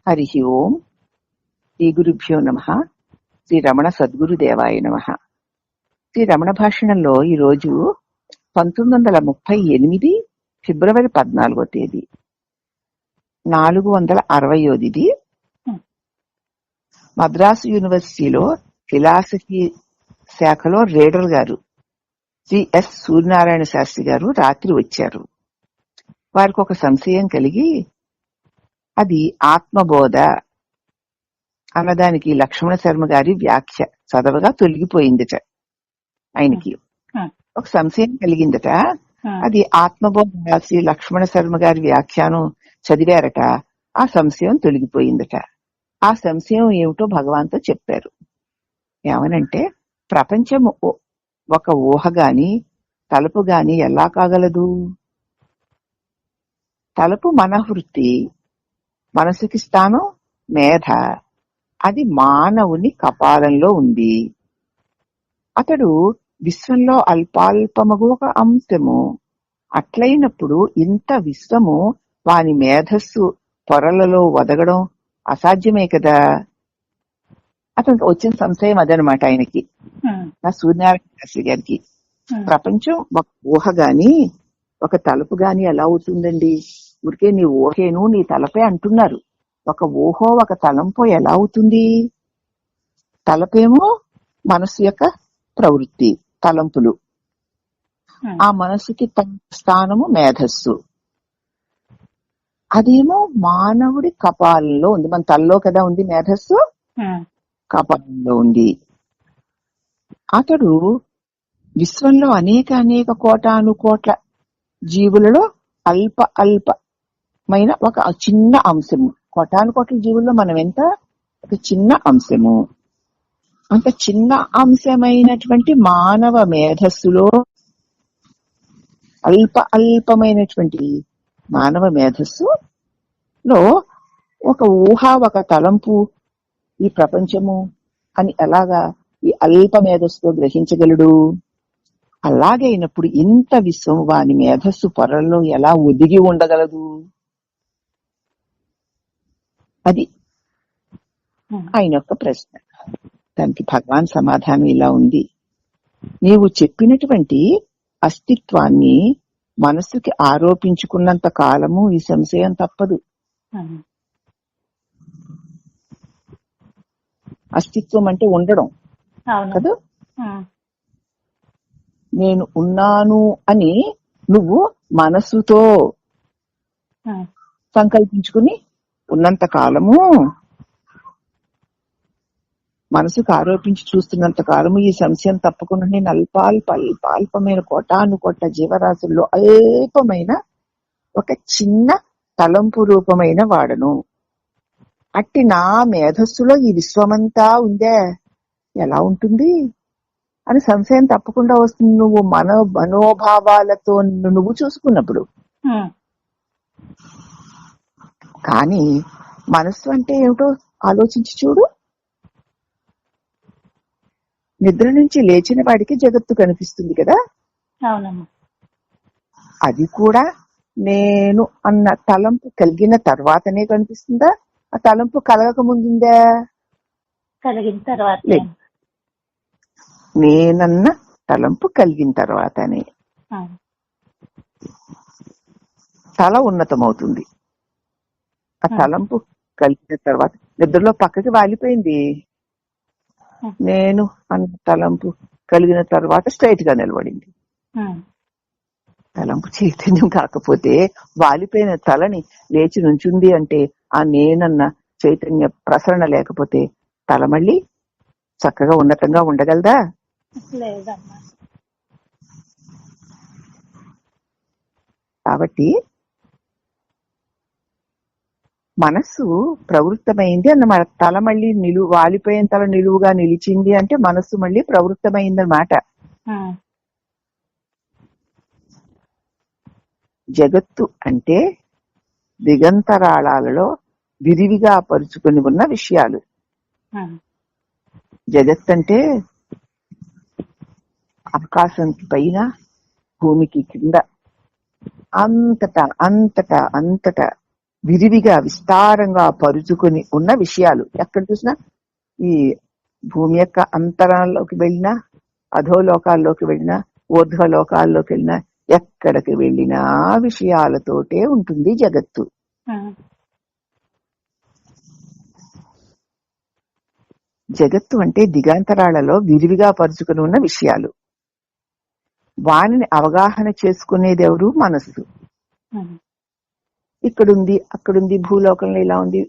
హరి ఓం. శ్రీ గురుభ్యో నమః. శ్రీ రమణ సద్గురుదేవాయ నమః. శ్రీ రమణ భాషణంలో ఈరోజు 1938 ఫిబ్రవరి 14వ తేదీ 460ది మద్రాసు యూనివర్సిటీలో ఫిలాసఫీ శాఖలో రీడర్ గారు శ్రీ ఎస్ సూర్యనారాయణ శాస్త్రి గారు రాత్రి వచ్చారు. వారికి ఒక సంశయం కలిగి అది ఆత్మబోధ అన్నదానికి లక్ష్మణ శర్మ గారి వ్యాఖ్య చదవగా తొలగిపోయిందట. ఆయనకి ఒక సంశయం కలిగిందట. అది ఆత్మబోధ శ్రీ లక్ష్మణ శర్మ గారి వ్యాఖ్యానం చదివారట. ఆ సంశయం తొలగిపోయిందట. ఆ సంశయం ఏమిటో భగవాన్తో చెప్పారు. ఏమనంటే, ప్రపంచం ఒక ఊహ గాని తలుపు గాని ఎలా కాగలదు? తలుపు మనఃవృత్తి, మనసుకి స్థానం మేధ. అది మానవుని కపాలంలో ఉంది. అతడు విశ్వంలో అల్పాల్పమగు ఒక అంశము. అట్లయినప్పుడు ఇంత విశ్వము వాని మేధస్సు పొరలలో వదగడం అసాధ్యమే కదా. అతనికి వచ్చిన సంశయం అదనమాట ఆయనకి, నా సూర్యనారాయణ శాస్త్రి గారికి. ప్రపంచం ఒక ఊహ గాని ఒక తలుపు గాని ఎలా అవుతుందండి? ఊరికే నీ ఊహేను నీ తలపే అంటున్నారు. ఒక ఊహో ఒక తలంపో ఎలా అవుతుంది? తలపేమో మనసు యొక్క ప్రవృత్తి, తలంపులు. ఆ మనసుకి స్థానము మేధస్సు. అదేమో మానవుడి కపాలంలో ఉంది. మన తలలో కదా ఉంది మేధస్సు, కపాలంలో ఉంది. అతడు విశ్వంలో అనేక కోటాను కోట్ల జీవులలో అల్పమైన ఒక చిన్న అంశము. కోటాను కోట్ల జీవుల్లో మనం ఎంత? ఒక చిన్న అంశము. అంత చిన్న అంశమైనటువంటి మానవ మేధస్సులో అల్పమైనటువంటి మానవ మేధస్సులో ఒక ఊహ ఒక తలంపు ఈ ప్రపంచము అని ఎలాగా ఈ అల్ప మేధస్సులో గ్రహించగలడు? అలాగే అయినప్పుడు ఇంత విశ్వం వాని మేధస్సు పొరల్లో ఎలా ఒదిగి ఉండగలదు? అది ఆయన యొక్క ప్రశ్న. దానికి భగవాన్ సమాధానం ఇలా ఉంది. నీవు చెప్పినటువంటి అస్తిత్వాన్ని మనస్సుకి ఆరోపించుకున్నంత కాలము ఈ సంశయం తప్పదు. అస్తిత్వం అంటే ఉండడం కదా. నేను ఉన్నాను అని నువ్వు మనస్సుతో సంకల్పించుకుని ఉన్నంత కాలము, మనసుకు ఆరోపించి చూస్తున్నంత కాలము ఈ సంశయం తప్పకుండా నేను అల్పమైన కోటాను కోట్ల జీవరాశుల్లో అల్పమైన ఒక చిన్న తలంపు రూపమైన వాడను. అట్టి నా మేధస్సులో ఈ విశ్వమంతా ఉందే, ఎలా ఉంటుంది అని సంశయం తప్పకుండా వస్తుంది. నువ్వు మనోభావాలతో నువ్వు చూసుకున్నప్పుడు. కానీ మనస్సు అంటే ఏమిటో ఆలోచించి చూడు. నిద్ర నుంచి లేచిన వాడికి జగత్తు కనిపిస్తుంది కదా. అది కూడా నేను అన్న తలంపు కలిగిన తర్వాతనే కనిపిస్తుందా? ఆ తలంపు కలగక ముందుందా? కలిగిన తర్వాత. నేనన్న తలంపు కలిగిన తర్వాతనే తల ఉన్నతమవుతుంది. ఆ తలంపు కలిగిన తర్వాత నిద్రలో పక్కకి వాలిపోయింది. నేను అన్న తలంపు కలిగిన తర్వాత స్ట్రైట్ గా నిలబడింది. తలంపు చైతన్యం కాకపోతే వాలిపోయిన తలని లేచి నుంచుంది అంటే ఆ నేనన్న చైతన్య ప్రసరణ లేకపోతే తల మళ్ళీ చక్కగా ఉన్నతంగా ఉండగలదా? కాబట్టి మనస్సు ప్రవృత్తమైంది అన్నమాట. తల మళ్ళీ వాలిపోయిన తల నిలువుగా నిలిచింది అంటే మనస్సు మళ్ళీ ప్రవృత్తమైందన్నమాట. జగత్తు అంటే దిగంతరాళాలలో విరివిగా పరుచుకొని ఉన్న విషయాలు. జగత్ అంటే ఆకాశానికి పైన భూమికి కింద అంతటా విరివిగా విస్తారంగా పరుచుకొని ఉన్న విషయాలు. ఎక్కడ చూసినా ఈ భూమి యొక్క అంతరాల్లోకి వెళ్ళినా, అధోలోకాల్లోకి వెళ్ళినా, ఊర్ధ్వలోకాల్లోకి వెళ్ళినా, ఎక్కడికి వెళ్ళినా విషయాలతోటే ఉంటుంది జగత్తు. జగత్తు అంటే దిగాంతరాలలో విరివిగా పరుచుకుని ఉన్న విషయాలు. వానిని అవగాహన చేసుకునేది ఎవరు? మనస్సు. ఇక్కడుంది, అక్కడుంది, భూలోకంలో ఇలా ఉంది,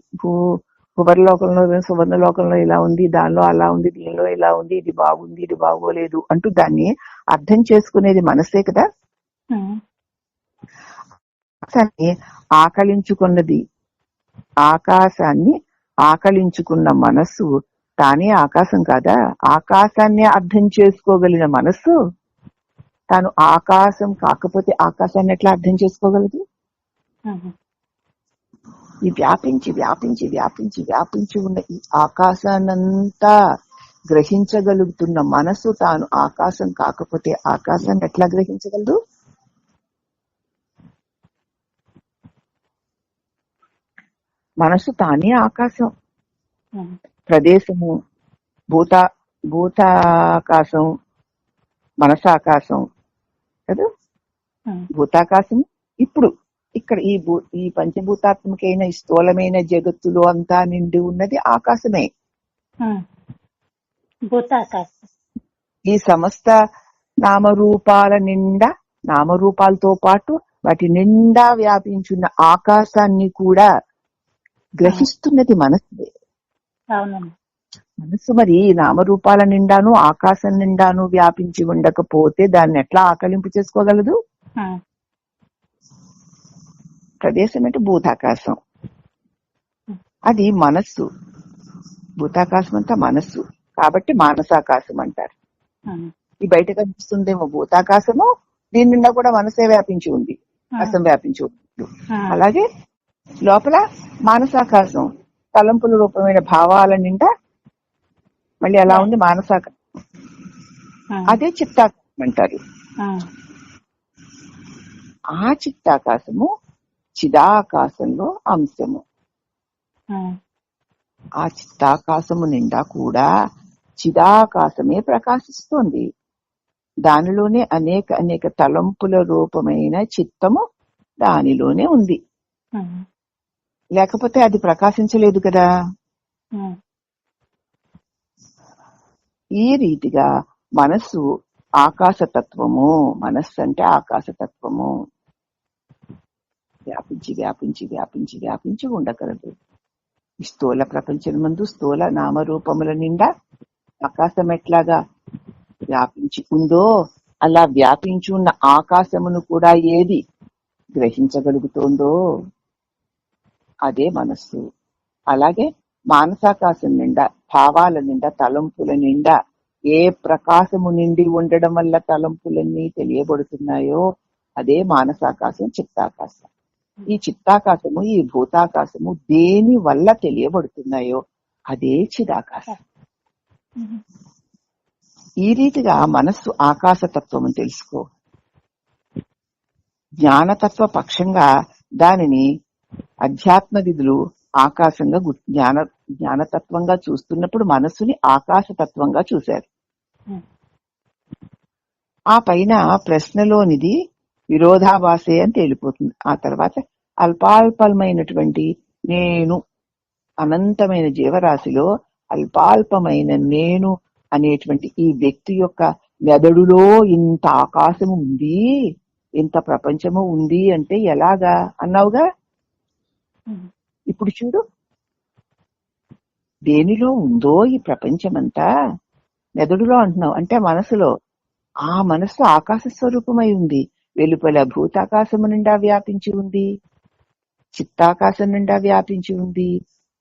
భువర్లోకంలో సువర్ణలోకంలో ఇలా ఉంది, దానిలో అలా ఉంది, దీనిలో ఇలా ఉంది, ఇది బాగుంది, ఇది బాగోలేదు అంటూ దాన్ని అర్థం చేసుకునేది మనసే కదా. ఆకలించుకున్నది, ఆకాశాన్ని ఆకలించుకున్న మనస్సు తానే ఆకాశం కాదా? ఆకాశాన్ని అర్థం చేసుకోగలిగిన మనస్సు తాను ఆకాశం కాకపోతే ఆకాశాన్ని ఎట్లా అర్థం చేసుకోగలదు? ఈ వ్యాపించి వ్యాపించి వ్యాపించి వ్యాపించి ఉన్న ఈ ఆకాశాన్నంతా గ్రహించగలుగుతున్న మనసు తాను ఆకాశం కాకపోతే ఆకాశాన్ని ఎట్లా గ్రహించగలదు? మనసు తానే ఆకాశం. ప్రదేశము భూతాకాశం, మనసాకాశం కదా. భూతాకాశం ఇప్పుడు ఇక్కడ ఈ పంచభూతాత్మకైన ఈ స్థూలమైన జగత్తులో అంతా నిండి ఉన్నది ఆకాశమే. ఈ సమస్త నామరూపాల నిండా, నామరూపాలతో పాటు వాటి నిండా వ్యాపించున్న ఆకాశాన్ని కూడా గ్రహిస్తున్నది మనస్సే. మనస్సు మరి నామరూపాల నిండాను ఆకాశం నిండాను వ్యాపించి ఉండకపోతే దాన్ని ఎట్లా ఆకలింపు చేసుకోగలదు? ప్రదేశం అంటే భూతాకాశం, అది మనస్సు. భూతాకాశం అంతా మనస్సు కాబట్టి మానసాకాశం అంటారు. ఈ బయట కనిపిస్తుందేమో భూతాకాశము, దీని నిండా కూడా మనసే వ్యాపించి ఉంది, ఆకాశం వ్యాపించి ఉంది. అలాగే లోపల మానసాకాశం, తలంపుల రూపమైన భావాల నిండా మళ్ళీ ఎలా ఉంది మానసాకాశం, అదే చిత్తాకాశం అంటారు. ఆ చిత్తాకాశము చిదాకాశంలో అంశము. ఆ చిత్తాకాశము నిండా కూడా చిదాకాశమే ప్రకాశిస్తోంది. దానిలోనే అనేక అనేక తలంపుల రూపమైన చిత్తము దానిలోనే ఉంది. లేకపోతే అది ప్రకాశించలేదు కదా. ఈ రీతిగా మనస్సు ఆకాశతత్వము, మనస్సు అంటే ఆకాశతత్వము వ్యాపించి వ్యాపించి వ్యాపించి వ్యాపించి ఉండగలదు. ఈ స్థూల ప్రపంచం ముందు స్థూల నామరూపముల నిండా ఆకాశం ఎట్లాగా వ్యాపించి ఉందో అలా వ్యాపించి ఉన్న ఆకాశమును కూడా ఏది గ్రహించగలుగుతోందో అదే మనస్సు. అలాగే మానసాకాశం నిండా, భావాల నిండా, తలంపుల నిండా ఏ ప్రకాశము నిండి ఉండడం వల్ల తలంపులన్నీ తెలియబడుతున్నాయో అదే మానసాకాశం, చిత్తాకాశం. ఈ చిత్తాకాశము, ఈ భూతాకాశము దేని వల్ల తెలియబడుతున్నాయో అదే చిదాకాశం. ఈ రీతిగా మనస్సు ఆకాశతత్వం తెలుసుకో. జ్ఞానతత్వ పక్షంగా దానిని అధ్యాత్మ విధులు ఆకాశంగా జ్ఞానతత్వంగా చూస్తున్నప్పుడు మనస్సుని ఆకాశతత్వంగా చూశారు. ఆ పైన ప్రశ్నలోనిది విరోధాభాసే అని తేలిపోతుంది. ఆ తర్వాత అల్పాల్పమైనటువంటి నేను, అనంతమైన జీవరాశిలో అల్పాల్పమైన నేను అనేటువంటి ఈ వ్యక్తి యొక్క మెదడులో ఇంత ఆకాశము ఉంది, ఇంత ప్రపంచము ఉంది అంటే ఎలాగా అన్నావుగా. ఇప్పుడు చూడు, దేనిలో ఉందో ఈ ప్రపంచమంతా మెదడులో అంటున్నావు అంటే మనసులో. ఆ మనస్సు ఆకాశ స్వరూపమై ఉంది. వెలుపల భూతాకాశము నిండా వ్యాపించి ఉంది, చిత్తాకాశం నిండా వ్యాపించి ఉంది.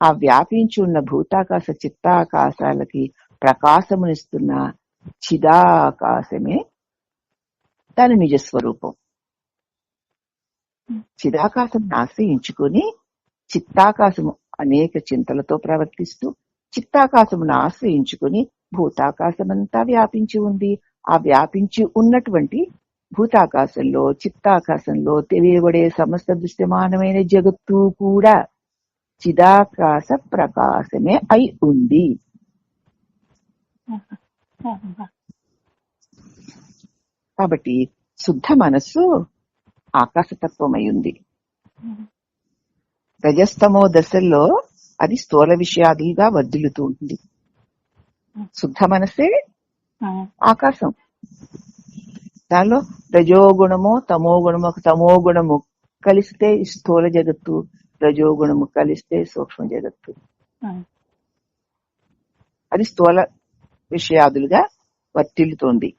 ఆ వ్యాపించి ఉన్న భూతాకాశ చిత్తాకాశాలకి ప్రకాశమునిస్తున్న చిదాకాశమే దాని నిజస్వరూపం. చిదాకాశం ఆశ్రయించుకొని చిత్తాకాశము అనేక చింతలతో ప్రవర్తిస్తూ చిత్తాకాశమును ఆశ్రయించుకొని భూతాకాశమంతా వ్యాపించి ఉంది. ఆ వ్యాపించి ఉన్నటువంటి భూతాకాశంలో చిత్తాకాశంలో తెలియబడే సమస్త దృశ్యమానమైన జగత్తు కూడా చిదాకాశ ప్రకాశమే అయి ఉంది. కాబట్టి శుద్ధ మనస్సు ఆకాశతత్వమై ఉంది. రజస్తమో దశల్లో అది స్థూల విషయాదులుగా వర్ధిల్లుతూ ఉంటుంది. శుద్ధ మనస్సే ఆకాశం. దానిలో రజోగుణము తమోగుణము కలిస్తే స్థూల జగత్తు, రజోగుణము కలిస్తే సూక్ష్మ జగత్తు. అది స్థూల విషయాదులుగా వర్తిల్లుతోంది.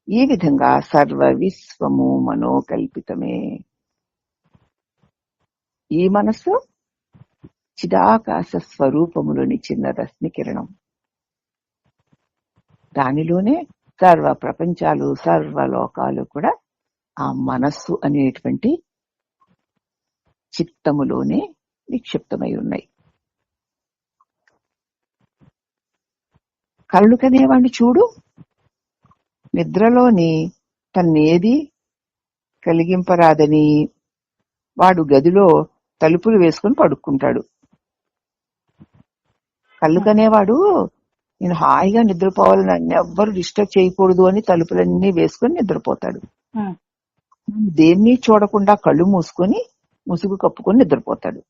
ఈ విధంగా సర్వ విశ్వము మనోకల్పితమే. ఈ మనస్సు చిదాకాశ స్వరూపములోని చిన్న రశ్మి కిరణం. దానిలోనే సర్వ ప్రపంచాలు, సర్వలోకాలు కూడా ఆ మనస్సు అనేటువంటి చిత్తములోనే నిక్షిప్తమై ఉన్నాయి. కళ్ళు కనేవాడిని చూడు, నిద్రలోని తన్నేది కలిగింపరాదని వాడు గదిలో తలుపులు వేసుకుని పడుకుంటాడు. కళ్ళు కనేవాడు నేను హాయిగా నిద్రపోవాలని నన్ను ఎవ్వరు డిస్టర్బ్ చేయకూడదు అని తలుపులన్నీ వేసుకొని నిద్రపోతాడు. దేన్ని చూడకుండా కళ్ళు మూసుకొని ముసుగు కప్పుకొని నిద్రపోతాడు.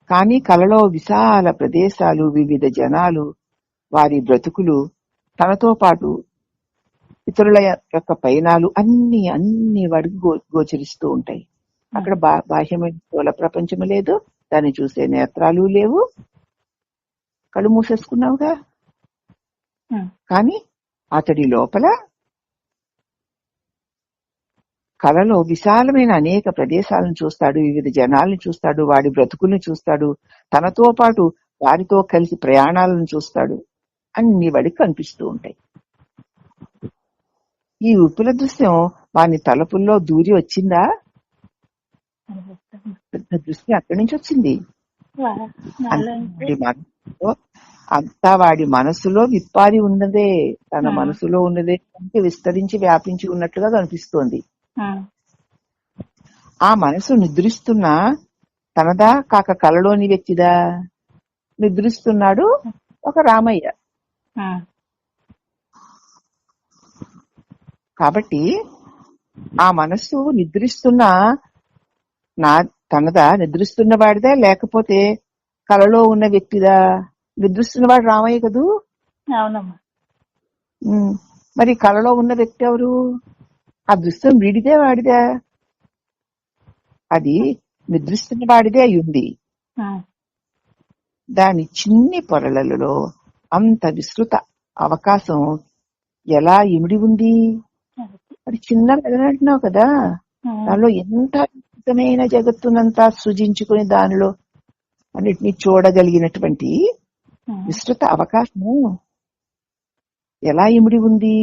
కానీ కలలో విశాల ప్రదేశాలు, వివిధ జనాలు, వారి బ్రతుకులు, తనతో పాటు ఇతరుల యొక్క పయనాలు అన్ని వాడికి గోచరిస్తూ ఉంటాయి. అక్కడ బాహ్యమైన స్థూల ప్రపంచము లేదు, దాన్ని చూసే నేత్రాలు లేవు. కళ్ళు మూసేసుకున్నావుగా. కానీ అతడి లోపల కలలో విశాలమైన అనేక ప్రదేశాలను చూస్తాడు, వివిధ జనాలను చూస్తాడు, వాడి బ్రతుకుల్ని చూస్తాడు, తనతో పాటు వారితో కలిసి ప్రయాణాలను చూస్తాడు. అన్ని వాడికి కనిపిస్తూ ఉంటాయి. ఈ ఉప్పుల దృశ్యం వాని తలపుల్లో దూరి వచ్చిందా? దృశ్యం అక్కడి నుంచి వచ్చింది. అంతా వాడి మనసులో విప్పారి ఉన్నదే, తన మనసులో ఉన్నదే విస్తరించి వ్యాపించి ఉన్నట్లుగా కనిపిస్తోంది. ఆ మనసు నిద్రిస్తున్నా తనదా కాక కలలోని వ్యక్తిదా? నిద్రిస్తున్నాడు ఒక రామయ్య. కాబట్టి ఆ మనస్సు నిద్రిస్తున్నా తనదా, నిద్రిస్తున్న వాడిదా, లేకపోతే కలలో ఉన్న వ్యక్తిదా? నిద్రిస్తున్నవాడు రామయ్య కదూ. మరి కలలో ఉన్న వ్యక్తి ఎవరు? ఆ దృశ్యం వీడిదే వాడిదా? అది నిద్రిస్తున్న వాడిదే అయ్యుంది. దాని చిన్ని పొరలలో అంత విస్తృత అవకాశం ఎలా ఇమిడి ఉంది? అది చిన్న అంటున్నావు కదా, దానిలో ఎంత అద్భుతమైన జగత్తునంతా సృజించుకుని దానిలో అన్నిటినీ చూడగలిగినటువంటి విస్తృత అవకాశము ఎలా ఇమిడి ఉంది?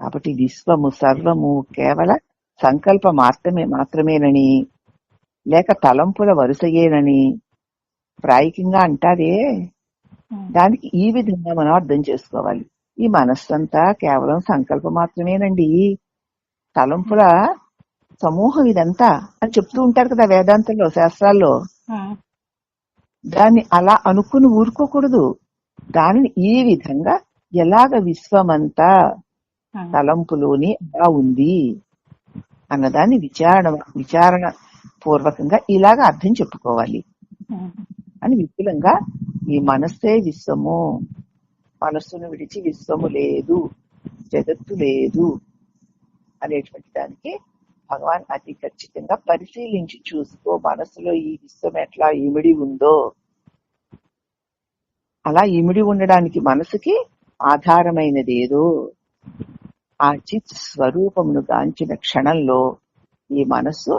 కాబట్టి విశ్వము సర్వము కేవల సంకల్ప మాత్రమేనని, లేక తలంపుల వరుసయేనని ప్రాయికంగా అంటారే, దానికి ఈ విధంగా మనం అర్థం చేసుకోవాలి. ఈ మనస్సంతా కేవలం సంకల్పం మాత్రమేనండి, తలంపుల సమూహం ఇదంతా అని చెప్తూ ఉంటారు కదా వేదాంతంలో, శాస్త్రాల్లో. దాన్ని అలా అనుకుని ఊరుకోకూడదు. దానిని ఈ విధంగా ఎలాగ విశ్వమంతా తలంపులోని అలా ఉంది అన్నదాన్ని విచారణ పూర్వకంగా ఇలాగ అర్థం చెప్పుకోవాలి అని విపులంగా. ఈ మనస్సే విశ్వము, మనస్సును విడిచి విశ్వము లేదు, జగత్తు లేదు అనేటువంటి దానికి భగవాన్ అతి ఖచ్చితంగా పరిశీలించి చూసుకో, మనస్సులో ఈ విశ్వం ఎట్లా ఇమిడి ఉందో. అలా ఇమిడి ఉండడానికి మనసుకి ఆధారమైనది ఏదో ఆ చిత్ స్వరూపమును గాంచిన క్షణంలో ఈ మనస్సు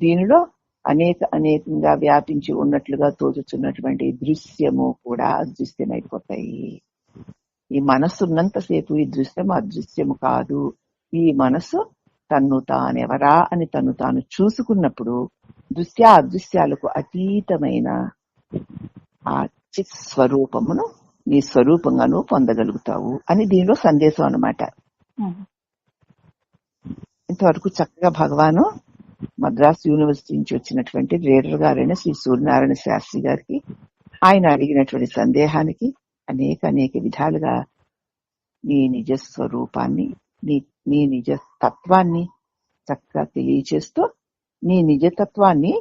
దీనిలో అనేకంగా వ్యాపించి ఉన్నట్లుగా తోచుచున్నటువంటి దృశ్యము కూడా అదృశ్యమైపోతాయి. ఈ మనస్సు ఉన్నంతసేపు ఈ దృశ్యం అదృశ్యము కాదు. ఈ మనస్సు తన్ను తానెవరా అని తను తాను చూసుకున్నప్పుడు అదృశ్యాలకు అతీతమైన ఆ చిత్ స్వరూపమును నీ స్వరూపంగాను పొందగలుగుతావు అని దీనిలో సందేశం అన్నమాట. ఇంతవరకు చక్కగా భగవాను మద్రాస్ యూనివర్సిటీ నుంచి వచ్చినటువంటి రీడర్ గారైన శ్రీ సూర్యనారాయణ శాస్త్రి గారికి ఆయన అడిగినటువంటి సందేహానికి అనేక విధాలుగా నీ నిజ స్వరూపాన్ని, నీ నిజ తత్వాన్ని చక్కగా తెలియచేస్తూ, నీ నిజతత్వాన్ని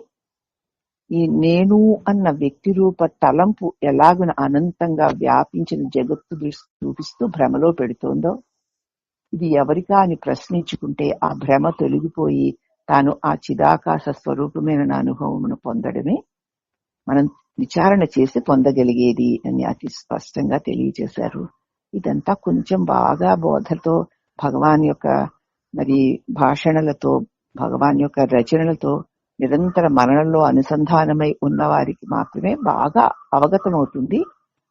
ఈ నేను అన్న వ్యక్తి రూప తలంపు ఎలాగున అనంతంగా వ్యాపించిన జగత్తు చూపిస్తూ భ్రమలో పెడుతోందో, ఇది ఎవరికా అని ప్రశ్నించుకుంటే ఆ భ్రమ తొలగిపోయి తాను ఆ చిదాకాశ స్వరూపమైన అనుభవమును పొందడమే మనం విచారణ చేసి పొందగలిగేది అని అతి స్పష్టంగా తెలియజేశారు. ఇదంతా కొంచెం బాగా బోధతో, భగవాన్ యొక్క మరి భాషణలతో, భగవాన్ యొక్క రచనలతో నిరంతర మరణంలో అనుసంధానమై ఉన్న వారికి మాత్రమే బాగా అవగతమవుతుంది.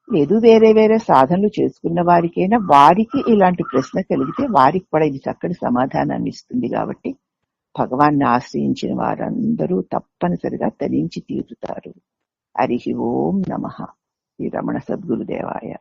లేదు వేరే సాధనలు చేసుకున్న వారికైనా వారికి ఇలాంటి ప్రశ్న కలిగితే వారికి కూడా ఇది చక్కటి సమాధానాన్ని ఇస్తుంది. కాబట్టి భగవాన్ని ఆశ్రయించిన వారందరూ తప్పనిసరిగా తరించి తీరుతారు. హరి ఓం నమః. శ్రీ రమణ సద్గురుదేవాయ.